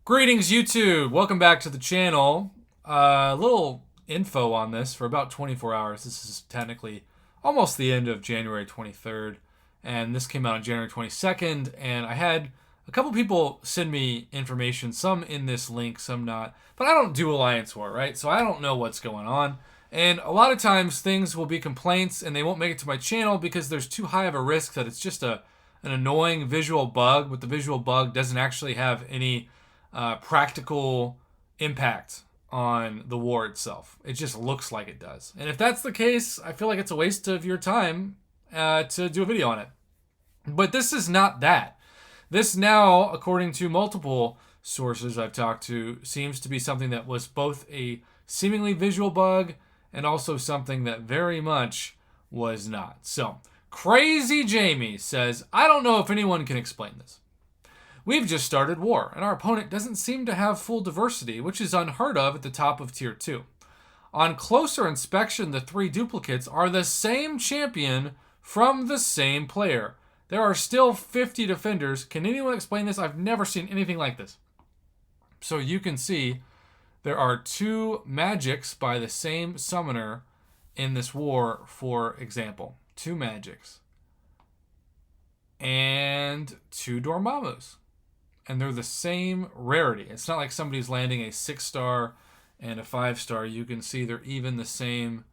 Greetings, YouTube. Welcome back to the channel. A little info on this for about 24 hours. This is technically almost the end of January 23rd, and this came out on January 22nd. And I had a couple people send me information, some in this link, some not. But I don't do Alliance War, right? So I don't know what's going on. And a lot of times things will be complaints and they won't make it to my channel because there's too high of a risk that it's just an annoying visual bug, but the visual bug doesn't actually have any practical impact on the war itself. It just looks like it does. And if that's the case, I feel like it's a waste of your time to do a video on it. But this is not that. This now, according to multiple sources I've talked to, seems to be something that was both a seemingly visual bug and also something that very much was not. So, Crazy Jamie says, I don't know if anyone can explain this. We've just started war, and our opponent doesn't seem to have full diversity, which is unheard of at the top of Tier 2. On closer inspection, the three duplicates are the same champion from the same player. There are still 50 defenders. Can anyone explain this? I've never seen anything like this. So you can see there are two magics by the same summoner in this war, for example. Two magics. And two Dormammus. And they're the same rarity. It's not like somebody's landing a 6-star and a 5-star. You can see they're even the same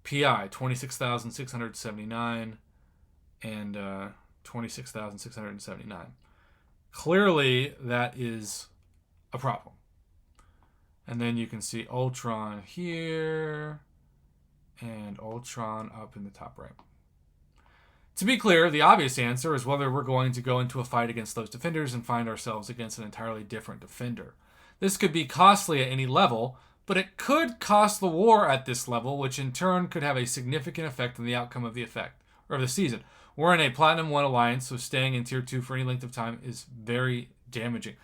PI, 26,679 and 26,679. Clearly, that is a problem. And then you can see Ultron here and Ultron up in the top right. To be clear, the obvious answer is whether we're going to go into a fight against those defenders and find ourselves against an entirely different defender. This could be costly at any level, but it could cost the war at this level, which in turn could have a significant effect on the outcome of the season. We're in a Platinum 1 alliance, so staying in Tier 2 for any length of time is very damaging.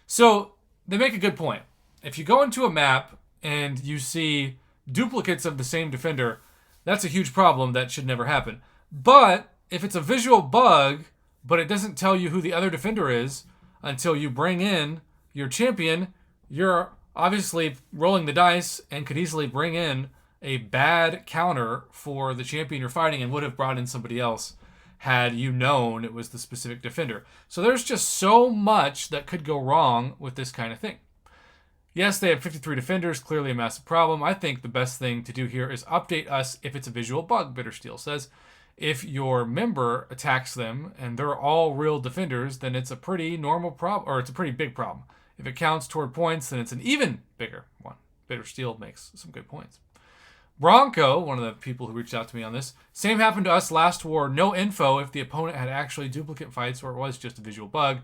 So they make a good point. If you go into a map and you see duplicates of the same defender, that's a huge problem that should never happen. But if it's a visual bug, but it doesn't tell you who the other defender is until you bring in your champion, you're obviously rolling the dice and could easily bring in a bad counter for the champion you're fighting and would have brought in somebody else had you known it was the specific defender. So there's just so much that could go wrong with this kind of thing. Yes, they have 53 defenders, clearly a massive problem. I think the best thing to do here is update us if it's a visual bug, Bittersteel says. If your member attacks them and they're all real defenders, then it's a pretty normal problem, or it's a pretty big problem. If it counts toward points, then it's an even bigger one. Bittersteel makes some good points. Bronco, one of the people who reached out to me on this, same happened to us last war. No info if the opponent had actually duplicate fights or it was just a visual bug.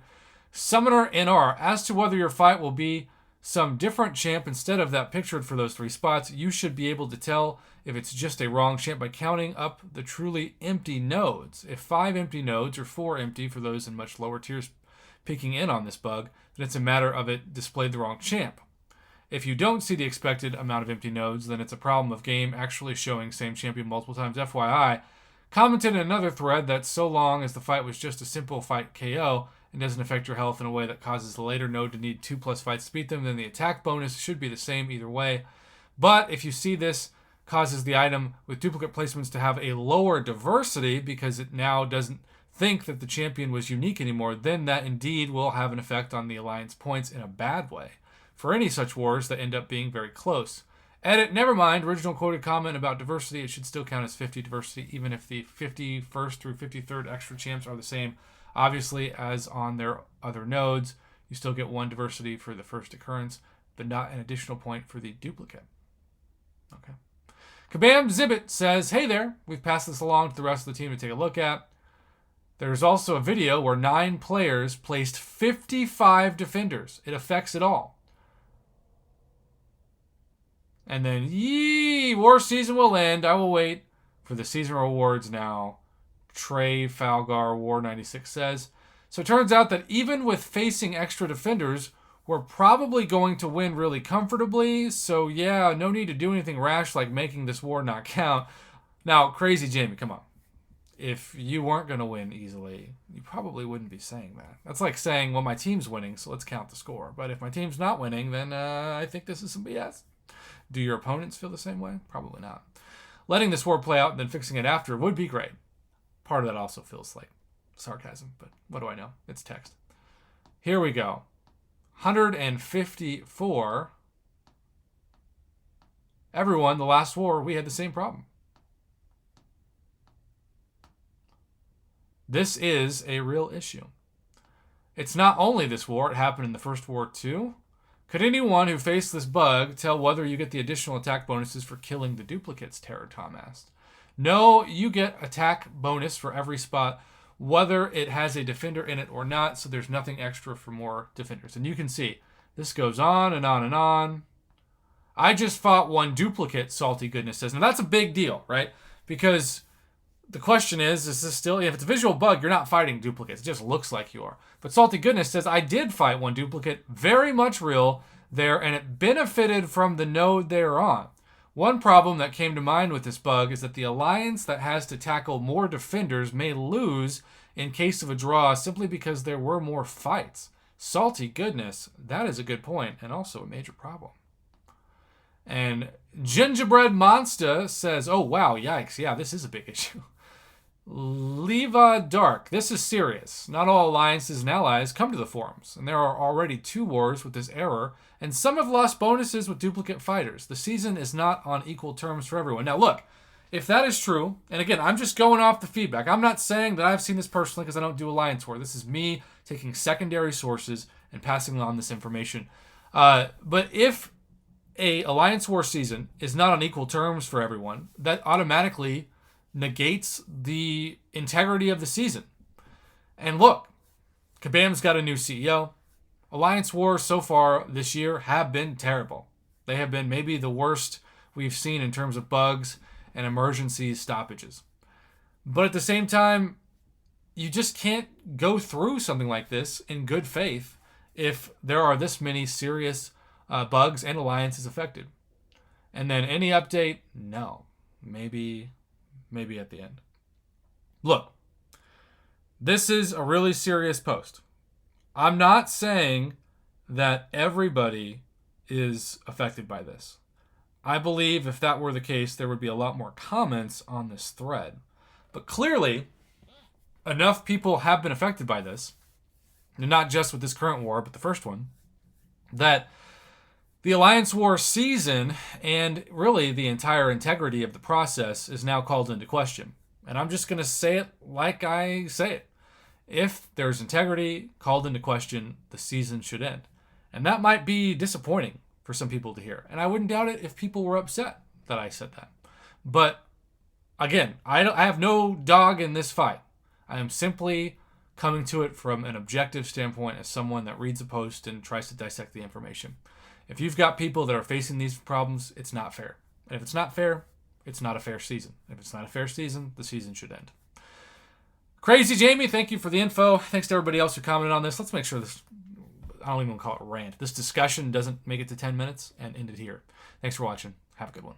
Summoner NR, as to whether your fight will be some different champ instead of that pictured for those three spots, you should be able to tell if it's just a wrong champ by counting up the truly empty nodes. If 5 empty nodes or 4 empty for those in much lower tiers peeking in on this bug, then it's a matter of it displayed the wrong champ. If you don't see the expected amount of empty nodes, then it's a problem of game actually showing same champion multiple times. FYI, commented in another thread that so long as the fight was just a simple fight KO and doesn't affect your health in a way that causes the later node to need 2+ fights to beat them, then the attack bonus should be the same either way. But if you see this causes the item with duplicate placements to have a lower diversity because it now doesn't think that the champion was unique anymore, then that indeed will have an effect on the alliance points in a bad way for any such wars that end up being very close. Edit, never mind, original quoted comment about diversity, it should still count as 50 diversity even if the 51st through 53rd extra champs are the same. Obviously, as on their other nodes, you still get 1 diversity for the first occurrence, but not an additional point for the duplicate. Okay. Kabam Zibbit says, hey there, we've passed this along to the rest of the team to take a look at. There's also a video where 9 players placed 55 defenders. It affects it all. And then, war season will end. I will wait for the season rewards now. Trey Falgar War 96 says. So it turns out that even with facing extra defenders, we're probably going to win really comfortably. So yeah, no need to do anything rash like making this war not count. Now, Crazy Jamie, come on. if you weren't going to win easily, you probably wouldn't be saying that. That's like saying, well, my team's winning, so let's count the score. But if my team's not winning, then I think this is some BS. Do your opponents feel the same way? Probably not. Letting this war play out and then fixing it after would be great. Part of that also feels like sarcasm, but what do I know? It's text. Here we go. 154. Everyone, the last war, we had the same problem. This is a real issue. It's not only this war, it happened in the first war too. Could anyone who faced this bug tell whether you get the additional attack bonuses for killing the duplicates, Terror Tom asked. No, you get attack bonus for every spot, whether it has a defender in it or not, so there's nothing extra for more defenders. And you can see, this goes on and on and on. I just fought one duplicate, Salty Goodness says. Now that's a big deal, right? Because the question is this still, if it's a visual bug, you're not fighting duplicates. It just looks like you are. But Salty Goodness says, I did fight one duplicate, very much real there, and it benefited from the node they're on. One problem that came to mind with this bug is that the alliance that has to tackle more defenders may lose in case of a draw simply because there were more fights. Salty Goodness, that is a good point and also a major problem. And Gingerbread Monster says, oh wow, yikes, yeah, this is a big issue. Leva Dark, this is serious. Not all alliances and allies come to the forums, and there are already 2 wars with this error, and some have lost bonuses with duplicate fighters. The season is not on equal terms for everyone. Now look, if that is true, and again, I'm just going off the feedback. I'm not saying that I've seen this personally because I don't do Alliance War. This is me taking secondary sources and passing on this information. But if a Alliance War season is not on equal terms for everyone, that automatically negates the integrity of the season. And look, Kabam's got a new CEO. Alliance Wars so far this year have been terrible. They have been maybe the worst we've seen in terms of bugs and emergency stoppages. But at the same time, you just can't go through something like this in good faith if there are this many serious bugs and alliances affected. And then any update? No. Maybe at the end. Look, this is a really serious post. I'm not saying that everybody is affected by this. I believe if that were the case, there would be a lot more comments on this thread. But clearly, enough people have been affected by this, and not just with this current war, but the first one, that the Alliance War season and really the entire integrity of the process is now called into question. And I'm just going to say it like I say it. If there's integrity called into question, the season should end. And that might be disappointing for some people to hear. And I wouldn't doubt it if people were upset that I said that. But again, I have no dog in this fight. I am simply coming to it from an objective standpoint as someone that reads a post and tries to dissect the information. If you've got people that are facing these problems, it's not fair. And if it's not fair, it's not a fair season. If it's not a fair season, the season should end. Crazy Jamie, thank you for the info. Thanks to everybody else who commented on this. Let's make sure this, I don't even call it rant. This discussion doesn't make it to 10 minutes and end it here. Thanks for watching. Have a good one.